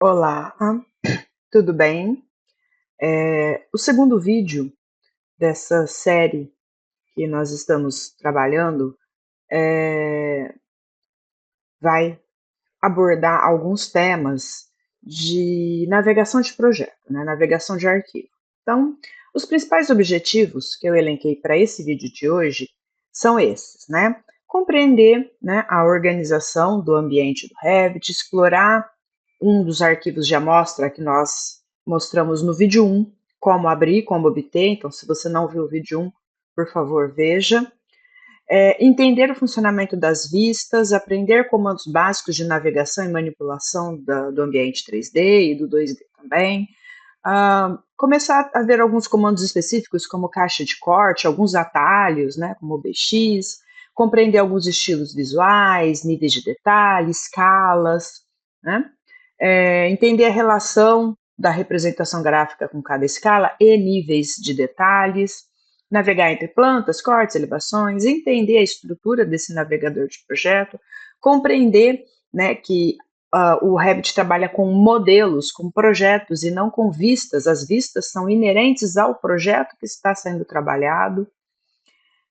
Olá, tudo bem? O segundo vídeo dessa série que nós estamos trabalhando vai abordar alguns temas de navegação de projeto, né? Navegação de arquivo. Então, os principais objetivos que eu elenquei para esse vídeo de hoje são esses, né? Compreender, né, a organização do ambiente do Revit, explorar um dos arquivos de amostra que nós mostramos no vídeo 1, como abrir, como obter. Então, se você não viu o vídeo 1, por favor, veja. Entender o funcionamento das vistas, aprender comandos básicos de navegação e manipulação do ambiente 3D e do 2D também. Começar a ver alguns comandos específicos, como caixa de corte, alguns atalhos, né, como o BX, compreender alguns estilos visuais, níveis de detalhe, escalas, né? Entender a relação da representação gráfica com cada escala e níveis de detalhes, navegar entre plantas, cortes, elevações, entender a estrutura desse navegador de projeto, compreender, né, que o Revit trabalha com modelos, com projetos e não com vistas. As vistas são inerentes ao projeto que está sendo trabalhado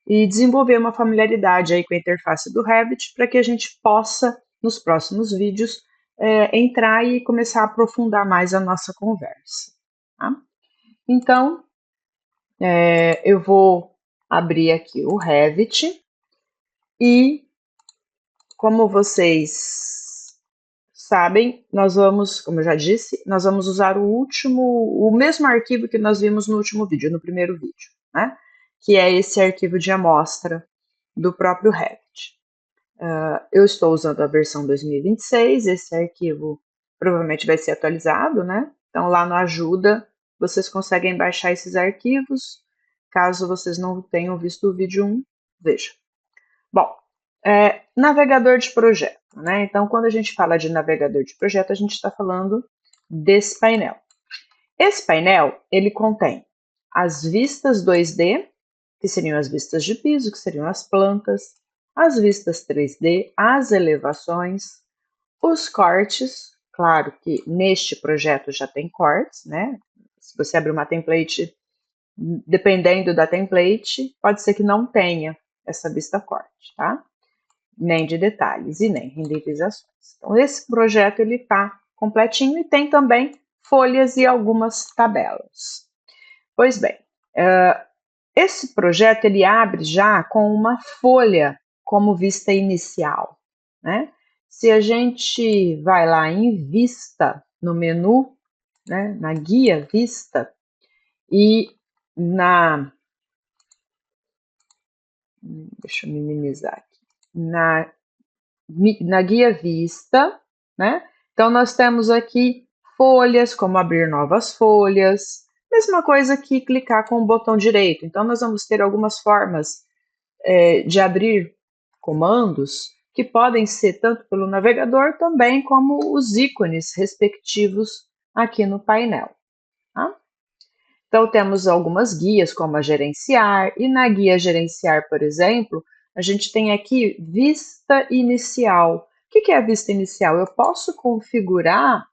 e desenvolver uma familiaridade aí com a interface do Revit para que a gente possa, nos próximos vídeos, entrar e começar a aprofundar mais a nossa conversa. Tá? Então, eu vou abrir aqui o Revit e, como vocês sabem, nós vamos, como eu já disse, nós vamos usar o mesmo arquivo que nós vimos no último vídeo, no primeiro vídeo, né? Que é esse arquivo de amostra do próprio Revit. Eu estou usando a versão 2026, esse arquivo provavelmente vai ser atualizado, né? Então, lá no Ajuda, vocês conseguem baixar esses arquivos. Caso vocês não tenham visto o vídeo 1, veja. Bom, navegador de projeto, né? Então, quando a gente fala de navegador de projeto, a gente está falando desse painel. Esse painel, ele contém as vistas 2D, que seriam as vistas de piso, que seriam as plantas, as vistas 3D, as elevações, os cortes. Claro que neste projeto já tem cortes, né? Se você abrir uma template, dependendo da template, pode ser que não tenha essa vista corte, tá? Nem de detalhes e nem renderizações. Então, esse projeto ele está completinho e tem também folhas e algumas tabelas. Pois bem, esse projeto ele abre já com uma folha como vista inicial, né? Se a gente vai lá em vista, no menu, né, na guia vista, e deixa eu minimizar aqui, na guia vista, né? Então, nós temos aqui folhas, como abrir novas folhas, mesma coisa que clicar com o botão direito. Então, nós vamos ter algumas formas de abrir comandos que podem ser tanto pelo navegador também como os ícones respectivos aqui no painel. Tá? Então, temos algumas guias, como a gerenciar, e na guia gerenciar, por exemplo, a gente tem aqui vista inicial. O que é a vista inicial? Eu posso configurar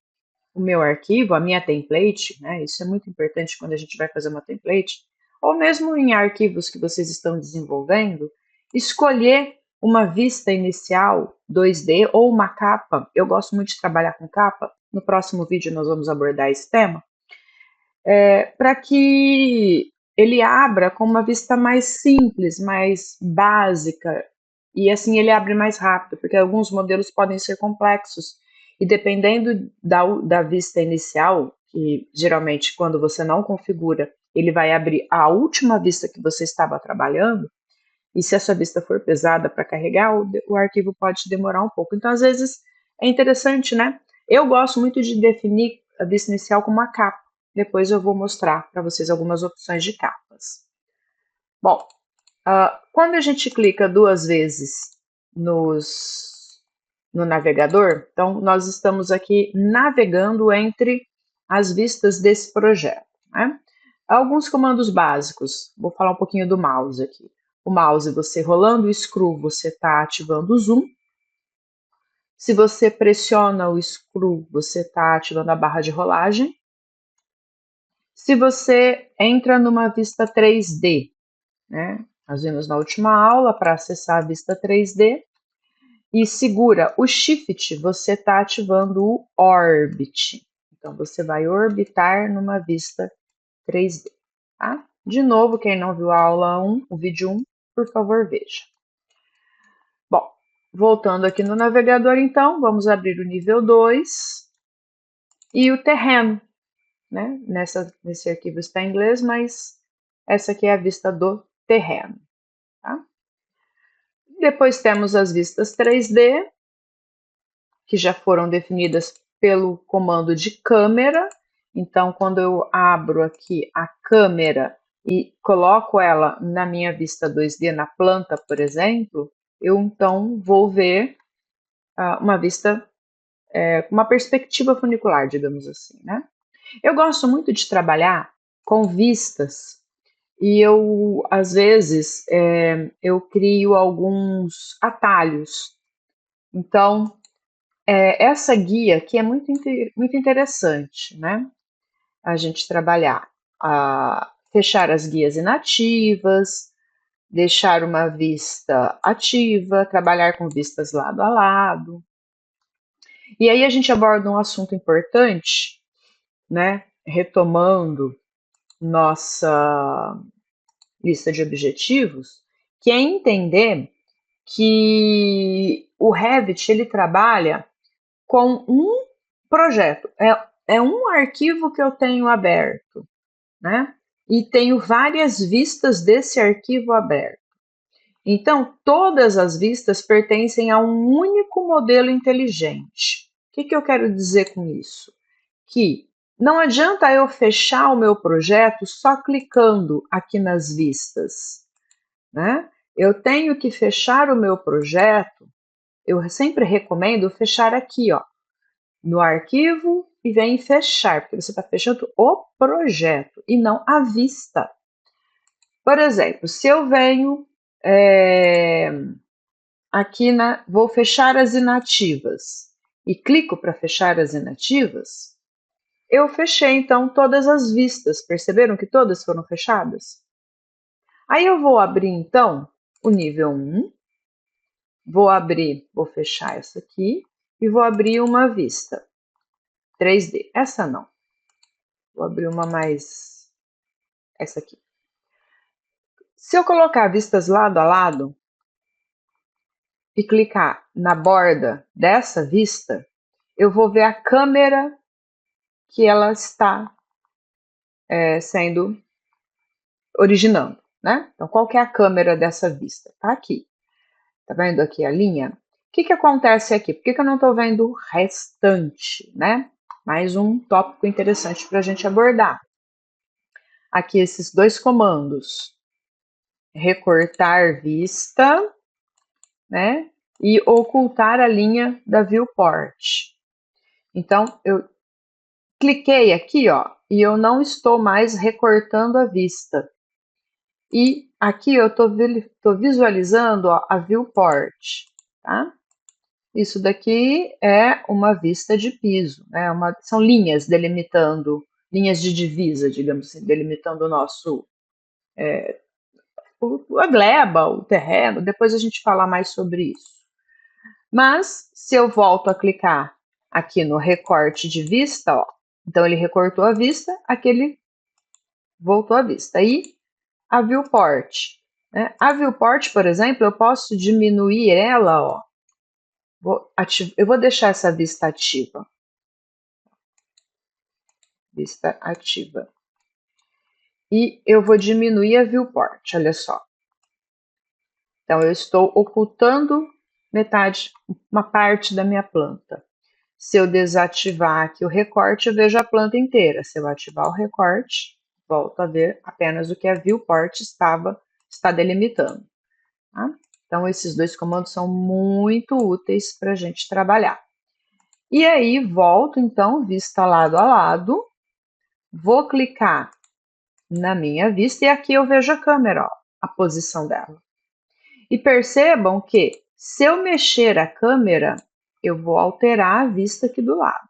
o meu arquivo, a minha template, né? Isso é muito importante quando a gente vai fazer uma template, ou mesmo em arquivos que vocês estão desenvolvendo, escolher uma vista inicial 2D ou uma capa. Eu gosto muito de trabalhar com capa. No próximo vídeo nós vamos abordar esse tema para que ele abra com uma vista mais simples, mais básica, e assim ele abre mais rápido, porque alguns modelos podem ser complexos, e dependendo da vista inicial, que geralmente quando você não configura, ele vai abrir a última vista que você estava trabalhando, e se essa vista for pesada para carregar, o arquivo pode demorar um pouco. Então, às vezes, é interessante, né? Eu gosto muito de definir a vista inicial como uma capa. Depois eu vou mostrar para vocês algumas opções de capas. Bom, quando a gente clica duas vezes no navegador, então nós estamos aqui navegando entre as vistas desse projeto. Né? Alguns comandos básicos, vou falar um pouquinho do mouse aqui. O mouse, você rolando o screw, você está ativando o zoom. Se você pressiona o screw, você está ativando a barra de rolagem. Se você entra numa vista 3D, né? Nós vimos na última aula para acessar a vista 3D e segura o Shift, você está ativando o Orbit. Então, você vai orbitar numa vista 3D. Tá? De novo, quem não viu a aula 1, o vídeo 1, por favor, veja. Bom, voltando aqui no navegador, então, vamos abrir o nível 2 e o terreno. Né? Nesse arquivo está em inglês, mas essa aqui é a vista do terreno. Tá? Depois temos as vistas 3D, que já foram definidas pelo comando de câmera. Então, quando eu abro aqui a câmera e coloco ela na minha vista 2D, na planta, por exemplo, eu então vou ver uma vista, uma perspectiva funicular, digamos assim, né? Eu gosto muito de trabalhar com vistas e eu, às vezes, eu crio alguns atalhos. Então, essa guia aqui é muito interessante, né? A gente trabalhar, fechar as guias inativas, deixar uma vista ativa, trabalhar com vistas lado a lado. E aí a gente aborda um assunto importante, né? Retomando nossa lista de objetivos, que é entender que o Revit ele trabalha com um projeto, é um arquivo que eu tenho aberto, né? E tenho várias vistas desse arquivo aberto. Então, todas as vistas pertencem a um único modelo inteligente. O que eu quero dizer com isso? Que não adianta eu fechar o meu projeto só clicando aqui nas vistas, né? Eu tenho que fechar o meu projeto, eu sempre recomendo fechar aqui, ó, no arquivo e vem fechar, porque você está fechando o projeto e não a vista. Por exemplo, se eu venho aqui vou fechar as inativas e clico para fechar as inativas, eu fechei então todas as vistas. Perceberam que todas foram fechadas? Aí eu vou abrir então o nível 1, vou fechar essa aqui e vou abrir uma vista 3D. Essa não. Vou abrir uma mais, essa aqui. Se eu colocar vistas lado a lado e clicar na borda dessa vista, eu vou ver a câmera que ela está originando, né? Então, qual que é a câmera dessa vista? Tá aqui. Tá vendo aqui a linha? O que acontece aqui? Por que eu não estou vendo o restante, né? Mais um tópico interessante para a gente abordar. Aqui esses dois comandos. Recortar vista, né? E ocultar a linha da viewport. Então, eu cliquei aqui, ó, e eu não estou mais recortando a vista. E aqui eu estou visualizando, ó, a viewport, tá? Isso daqui é uma vista de piso, né? São linhas delimitando, linhas de divisa, digamos assim, delimitando o nosso, a gleba, o terreno. Depois a gente fala mais sobre isso. Mas, se eu volto a clicar aqui no recorte de vista, ó, então ele recortou a vista, aqui ele voltou a vista. E a viewport, né? A viewport, por exemplo, eu posso diminuir ela, ó. Eu vou deixar essa vista ativa. Vista ativa. E eu vou diminuir a viewport, olha só. Então, eu estou ocultando uma parte da minha planta. Se eu desativar aqui o recorte, eu vejo a planta inteira. Se eu ativar o recorte, volto a ver apenas o que a viewport está delimitando. Tá? Então, esses dois comandos são muito úteis para a gente trabalhar. E aí, volto, então, vista lado a lado, vou clicar na minha vista e aqui eu vejo a câmera, ó, a posição dela. E percebam que, se eu mexer a câmera, eu vou alterar a vista aqui do lado.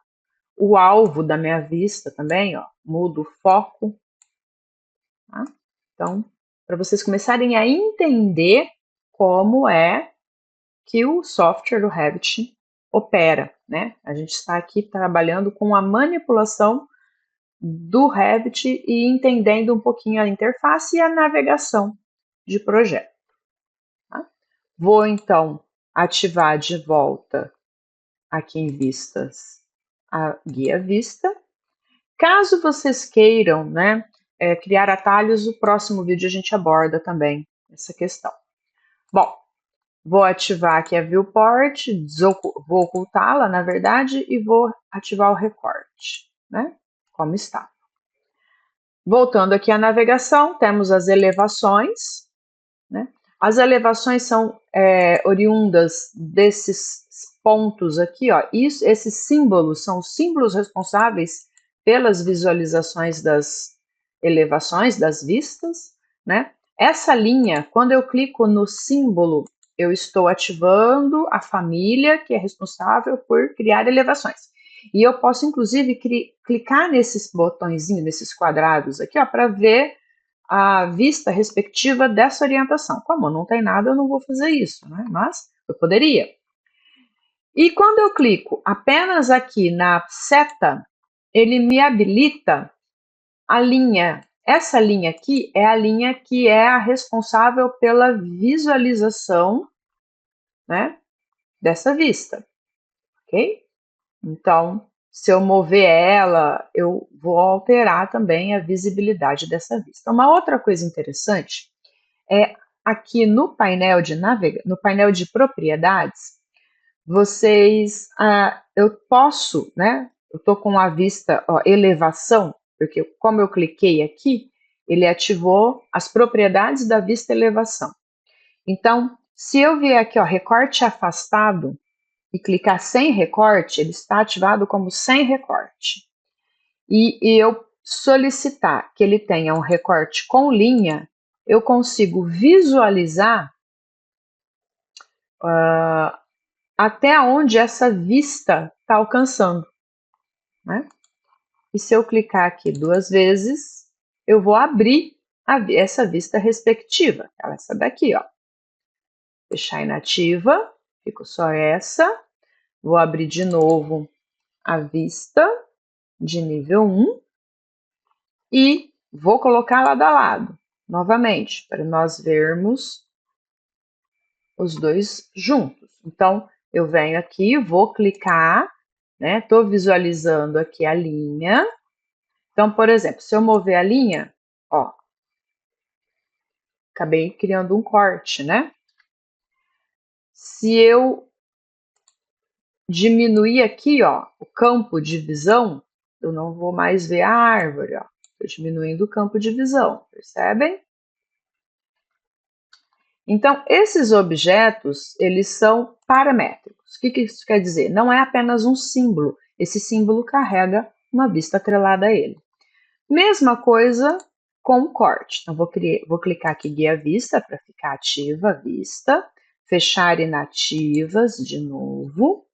O alvo da minha vista também, ó, mudo o foco. Tá? Então, para vocês começarem a entender como é que o software do Revit opera, né? A gente está aqui trabalhando com a manipulação do Revit e entendendo um pouquinho a interface e a navegação de projeto. Tá? Vou então ativar de volta aqui em vistas a guia vista. Caso vocês queiram, né, criar atalhos, o próximo vídeo a gente aborda também essa questão. Bom, vou ativar aqui a viewport, vou ocultá-la, na verdade, e vou ativar o recorte, né, como está. Voltando aqui à navegação, temos as elevações, né? As elevações são oriundas desses pontos aqui, ó. Esses símbolos são os símbolos responsáveis pelas visualizações das elevações, das vistas, né? Essa linha, quando eu clico no símbolo, eu estou ativando a família que é responsável por criar elevações. E eu posso, inclusive, clicar nesses botõezinhos, nesses quadrados aqui, ó, para ver a vista respectiva dessa orientação. Como não tem nada, eu não vou fazer isso, né? Mas eu poderia. E quando eu clico apenas aqui na seta, ele me habilita a linha. Essa linha aqui é a linha que é a responsável pela visualização, né, dessa vista, ok? Então, se eu mover ela, eu vou alterar também a visibilidade dessa vista. Uma outra coisa interessante é aqui no painel no painel de propriedades, eu posso, né? Eu estou com a vista, ó, elevação, porque como eu cliquei aqui, ele ativou as propriedades da vista elevação. Então, se eu vier aqui, ó, recorte afastado, e clicar sem recorte, ele está ativado como sem recorte. E eu solicitar que ele tenha um recorte com linha, eu consigo visualizar até onde essa vista está alcançando, né? E se eu clicar aqui 2 vezes, eu vou abrir essa vista respectiva, essa daqui, ó. Deixar inativa, ficou só essa. Vou abrir de novo a vista de nível 1 e vou colocar lado a lado, novamente, para nós vermos os dois juntos. Então, eu venho aqui, vou clicar, né? Estou visualizando aqui a linha. Então, por exemplo, se eu mover a linha, ó, acabei criando um corte, né? Se eu diminuir aqui, ó, o campo de visão, eu não vou mais ver a árvore, ó. Estou diminuindo o campo de visão, percebem? Então, esses objetos, eles são paramétricos. O que isso quer dizer? Não é apenas um símbolo. Esse símbolo carrega uma vista atrelada a ele. Mesma coisa com o corte. Então, vou clicar aqui guia vista para ficar ativa a vista. Fechar inativas de novo,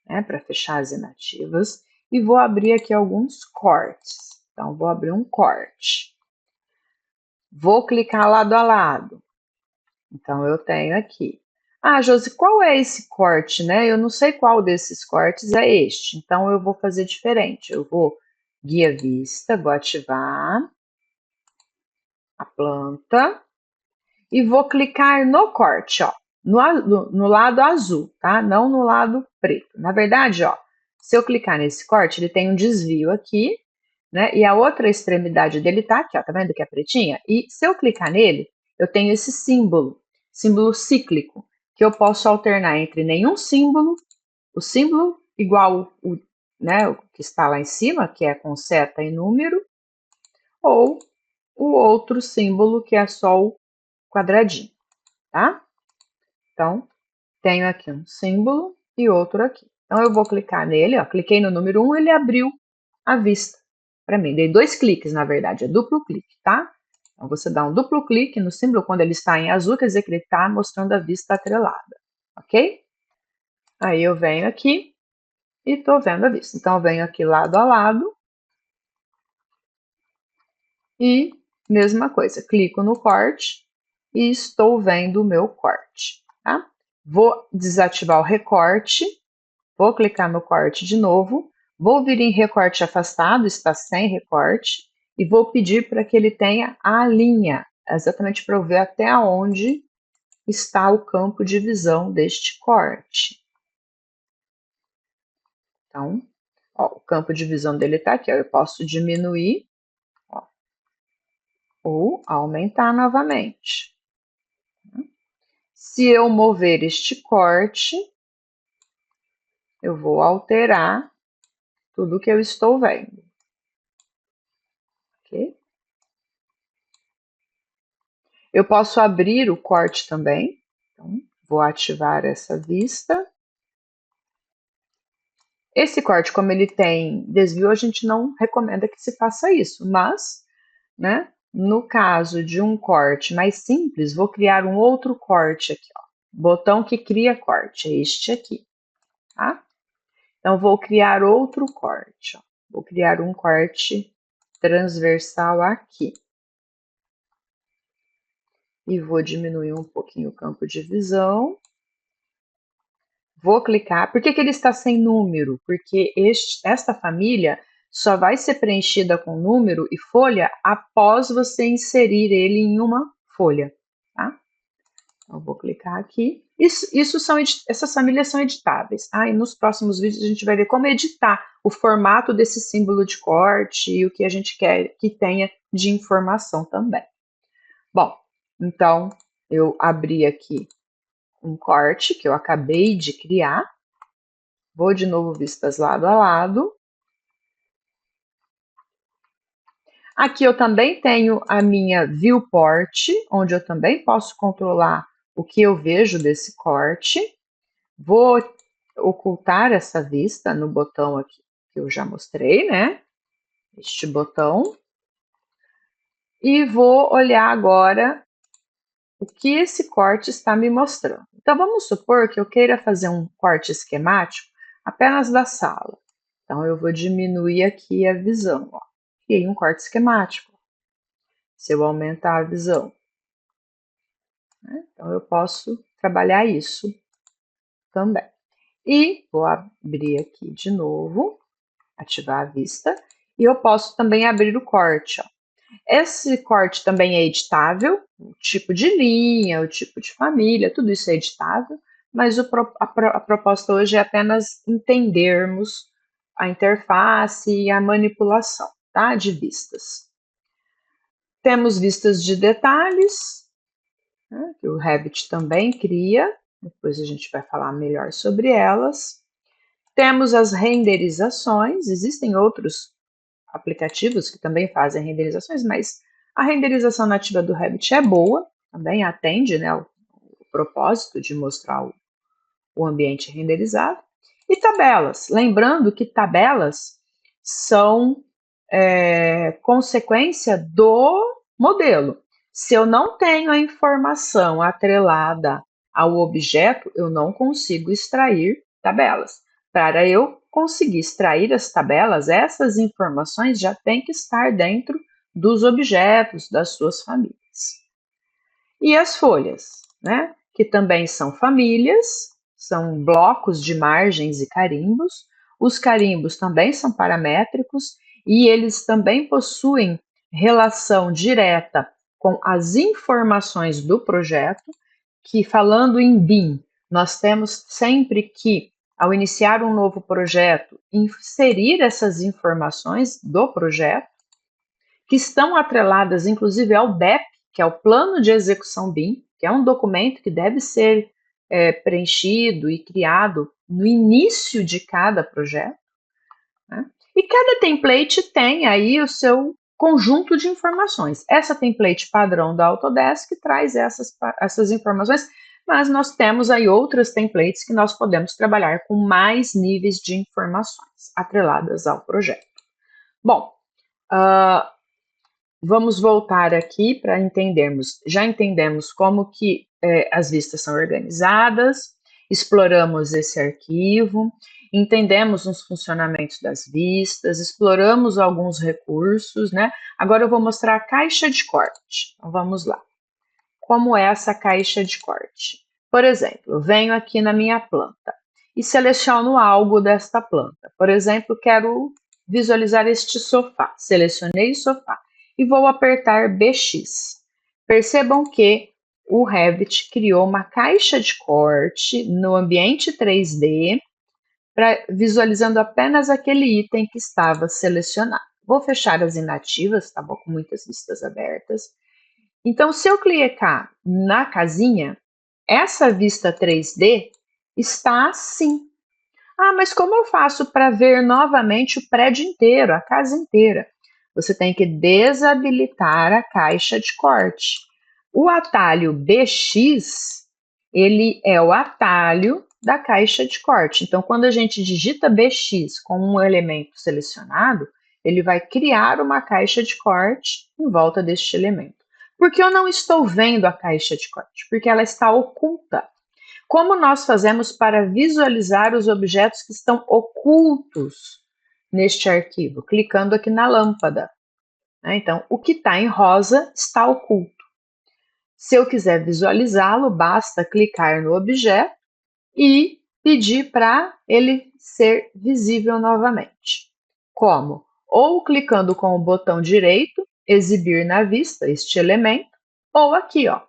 né, para fechar as inativas. E vou abrir aqui alguns cortes. Então, vou abrir um corte. Vou clicar lado a lado. Então, eu tenho aqui. Ah, Josi, qual é esse corte, né? Eu não sei qual desses cortes é este. Então, eu vou fazer diferente. Eu vou guia vista, vou ativar a planta e vou clicar no corte, ó, no lado azul, tá? Não no lado preto. Na verdade, ó, se eu clicar nesse corte, ele tem um desvio aqui, né? E a outra extremidade dele tá aqui, ó, tá vendo que é pretinha? E se eu clicar nele, eu tenho esse símbolo cíclico, que eu posso alternar entre nenhum símbolo, o símbolo igual né, o que está lá em cima, que é com seta e número, ou o outro símbolo que é só o quadradinho, tá? Então, tenho aqui um símbolo e outro aqui. Então, eu vou clicar nele, ó, cliquei no número 1, ele abriu a vista para mim. Dei 2 cliques, na verdade, é duplo clique, tá? Então, você dá um duplo clique no símbolo quando ele está em azul, quer dizer que ele está mostrando a vista atrelada, ok? Aí eu venho aqui e estou vendo a vista. Então, eu venho aqui lado a lado e mesma coisa, clico no corte e estou vendo o meu corte, tá? Vou desativar o recorte, vou clicar no corte de novo, vou vir em recorte afastado, está sem recorte, e vou pedir para que ele tenha a linha, exatamente para eu ver até onde está o campo de visão deste corte. Então, ó, o campo de visão dele está aqui, ó, eu posso diminuir, ó, ou aumentar novamente. Se eu mover este corte, eu vou alterar tudo que eu estou vendo. Ok? Eu posso abrir o corte também. Então, vou ativar essa vista. Esse corte, como ele tem desvio, a gente não recomenda que se faça isso, mas, né, no caso de um corte mais simples, vou criar um outro corte aqui, ó. Botão que cria corte, é este aqui, tá? Então, vou criar outro corte, ó. Vou criar um corte transversal aqui. E vou diminuir um pouquinho o campo de visão. Vou clicar. Por que ele está sem número? Porque esta família só vai ser preenchida com número e folha após você inserir ele em uma folha, tá? Então, vou clicar aqui. Essas famílias são editáveis, tá? E nos próximos vídeos a gente vai ver como editar o formato desse símbolo de corte e o que a gente quer que tenha de informação também. Bom, então eu abri aqui um corte que eu acabei de criar. Vou de novo vistas lado a lado. Aqui eu também tenho a minha viewport, onde eu também posso controlar o que eu vejo desse corte. Vou ocultar essa vista no botão aqui que eu já mostrei, né? Este botão. E vou olhar agora o que esse corte está me mostrando. Então, vamos supor que eu queira fazer um corte esquemático apenas da sala. Então, eu vou diminuir aqui a visão, ó. Criei um corte esquemático. Se eu aumentar a visão, né? Então, eu posso trabalhar isso também. E vou abrir aqui de novo, ativar a vista, e eu posso também abrir o corte, ó. Esse corte também é editável, o tipo de linha, o tipo de família, tudo isso é editável, mas a proposta hoje é apenas entendermos a interface e a manipulação, tá? De vistas. Temos vistas de detalhes, né, que o Revit também cria, depois a gente vai falar melhor sobre elas. Temos as renderizações, existem outros aplicativos que também fazem renderizações, mas a renderização nativa do Revit é boa, também atende, né, o propósito de mostrar o ambiente renderizado. E tabelas, lembrando que tabelas são consequência do modelo. Se eu não tenho a informação atrelada ao objeto, eu não consigo extrair tabelas. Para eu conseguir extrair as tabelas, essas informações já têm que estar dentro dos objetos das suas famílias. E as folhas, né? Que também são famílias, são blocos de margens e carimbos. Os carimbos também são paramétricos e eles também possuem relação direta com as informações do projeto, que falando em BIM, nós temos sempre que, ao iniciar um novo projeto, inserir essas informações do projeto, que estão atreladas inclusive ao BEP, que é o Plano de Execução BIM, que é um documento que deve ser preenchido e criado no início de cada projeto, né? E cada template tem aí o seu conjunto de informações. Essa template padrão da Autodesk traz essas informações, mas nós temos aí outras templates que nós podemos trabalhar com mais níveis de informações atreladas ao projeto. Bom, vamos voltar aqui para entendermos. Já entendemos como que as vistas são organizadas, exploramos esse arquivo, entendemos os funcionamentos das vistas, exploramos alguns recursos, né? Agora eu vou mostrar a caixa de corte. Então, vamos lá. Como é essa caixa de corte? Por exemplo, eu venho aqui na minha planta e seleciono algo desta planta. Por exemplo, quero visualizar este sofá. Selecionei o sofá e vou apertar BX. Percebam que o Revit criou uma caixa de corte no ambiente 3D, visualizando apenas aquele item que estava selecionado. Vou fechar as inativas, estava com muitas vistas abertas. Então, se eu clicar na casinha, essa vista 3D está assim. Ah, mas como eu faço para ver novamente o prédio inteiro, a casa inteira? Você tem que desabilitar a caixa de corte. O atalho BX, ele é o atalho da caixa de corte. Então, quando a gente digita BX com um elemento selecionado, ele vai criar uma caixa de corte em volta deste elemento. Por que eu não estou vendo a caixa de corte? Porque ela está oculta. Como nós fazemos para visualizar os objetos que estão ocultos neste arquivo? Clicando aqui na lâmpada. Então, o que está em rosa está oculto. Se eu quiser visualizá-lo, basta clicar no objeto e pedir para ele ser visível novamente. Como? Ou clicando com o botão direito, exibir na vista este elemento, ou aqui, ó,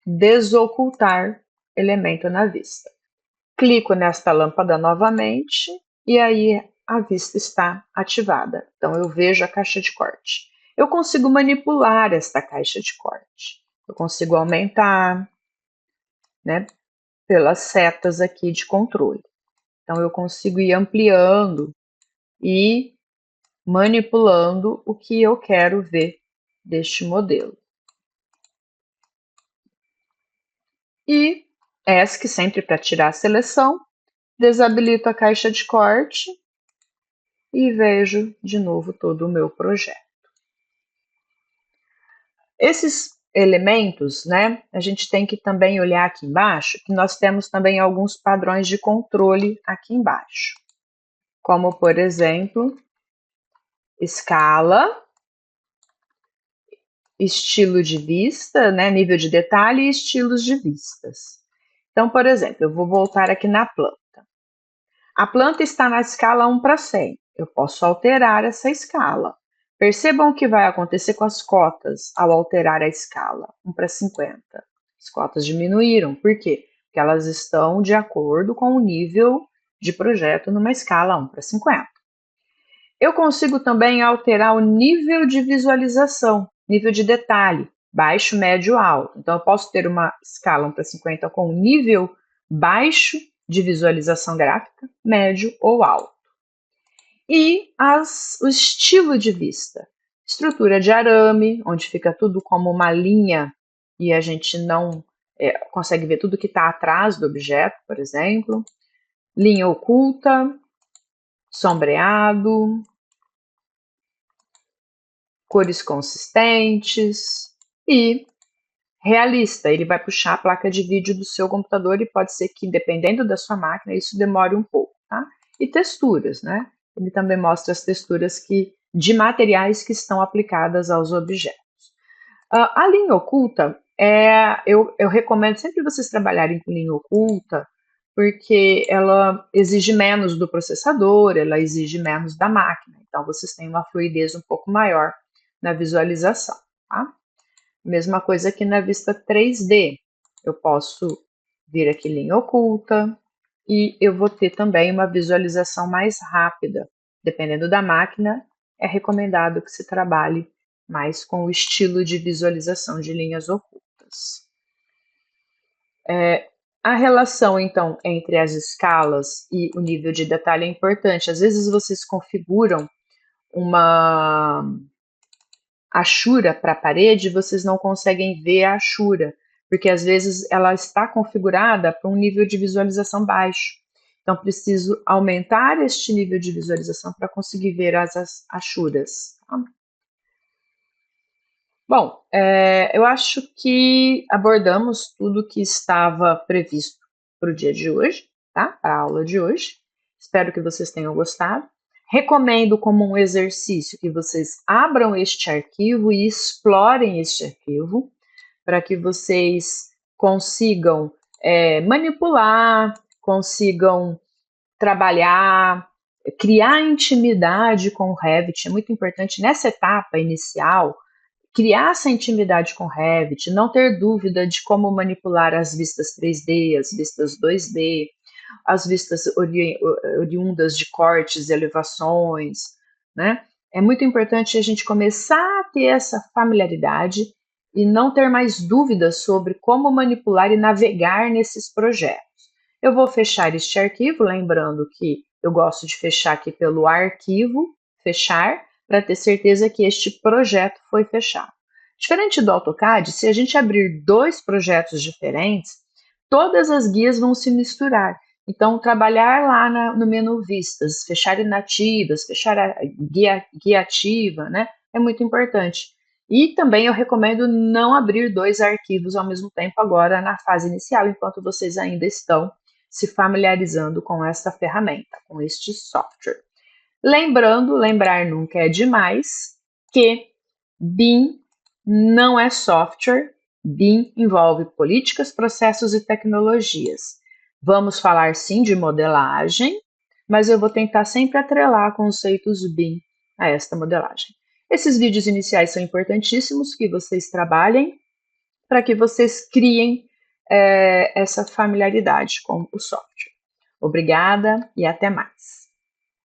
desocultar elemento na vista. Clico nesta lâmpada novamente e aí a vista está ativada. Então eu vejo a caixa de corte. Eu consigo manipular esta caixa de corte. Eu consigo aumentar, né, pelas setas aqui de controle. Então eu consigo ir ampliando e manipulando o que eu quero ver deste modelo. E ESC sempre para tirar a seleção, desabilito a caixa de corte e vejo de novo todo o meu projeto. Esses elementos, né, a gente tem que também olhar aqui embaixo, que nós temos também alguns padrões de controle aqui embaixo, como por exemplo, escala, estilo de vista, né, nível de detalhe e estilos de vistas. Então, por exemplo, eu vou voltar aqui na planta. A planta está na escala 1:100. Eu posso alterar essa escala. Percebam o que vai acontecer com as cotas ao alterar a escala 1:50. As cotas diminuíram. Por quê? Porque elas estão de acordo com o nível de projeto numa escala 1:50. Eu consigo também alterar o nível de visualização, nível de detalhe, baixo, médio, alto. Então, eu posso ter uma escala 1:50 com nível baixo de visualização gráfica, médio ou alto. E o estilo de vista. Estrutura de arame, onde fica tudo como uma linha e a gente não consegue ver tudo que está atrás do objeto, por exemplo. Linha oculta, sombreado, cores consistentes e realista. Ele vai puxar a placa de vídeo do seu computador e pode ser que, dependendo da sua máquina, isso demore um pouco, tá? E texturas, né? Ele também mostra as texturas de materiais que estão aplicadas aos objetos. A linha oculta, eu recomendo sempre vocês trabalharem com linha oculta, porque ela exige menos do processador, ela exige menos da máquina. Então, vocês têm uma fluidez um pouco maior na visualização, tá? Mesma coisa aqui na vista 3D. Eu posso vir aqui linha oculta e eu vou ter também uma visualização mais rápida. Dependendo da máquina, é recomendado que se trabalhe mais com o estilo de visualização de linhas ocultas. A relação, então, entre as escalas e o nível de detalhe é importante. Às vezes vocês configuram uma achura para a parede, vocês não conseguem ver a achura, porque às vezes ela está configurada para um nível de visualização baixo. Então, preciso aumentar este nível de visualização para conseguir ver as achuras. Tá? Bom, eu acho que abordamos tudo que estava previsto para o dia de hoje, tá? Para a aula de hoje. Espero que vocês tenham gostado. Recomendo como um exercício que vocês abram este arquivo e explorem este arquivo para que vocês consigam manipular, consigam trabalhar, criar intimidade com o Revit. É muito importante nessa etapa inicial criar essa intimidade com o Revit, não ter dúvida de como manipular as vistas 3D, as vistas 2D, as vistas oriundas de cortes e elevações, né? É muito importante a gente começar a ter essa familiaridade e não ter mais dúvidas sobre como manipular e navegar nesses projetos. Eu vou fechar este arquivo, lembrando que eu gosto de fechar aqui pelo arquivo, fechar, para ter certeza que este projeto foi fechado. Diferente do AutoCAD, se a gente abrir dois projetos diferentes, todas as guias vão se misturar. Então, trabalhar lá no menu Vistas, fechar inativas, fechar a guia ativa, né, é muito importante. E também eu recomendo não abrir dois arquivos ao mesmo tempo agora na fase inicial, enquanto vocês ainda estão se familiarizando com esta ferramenta, com este software. Lembrar nunca é demais que BIM não é software, BIM envolve políticas, processos e tecnologias. Vamos falar sim de modelagem, mas eu vou tentar sempre atrelar conceitos BIM a esta modelagem. Esses vídeos iniciais são importantíssimos que vocês trabalhem para que vocês criem essa familiaridade com o software. Obrigada e até mais.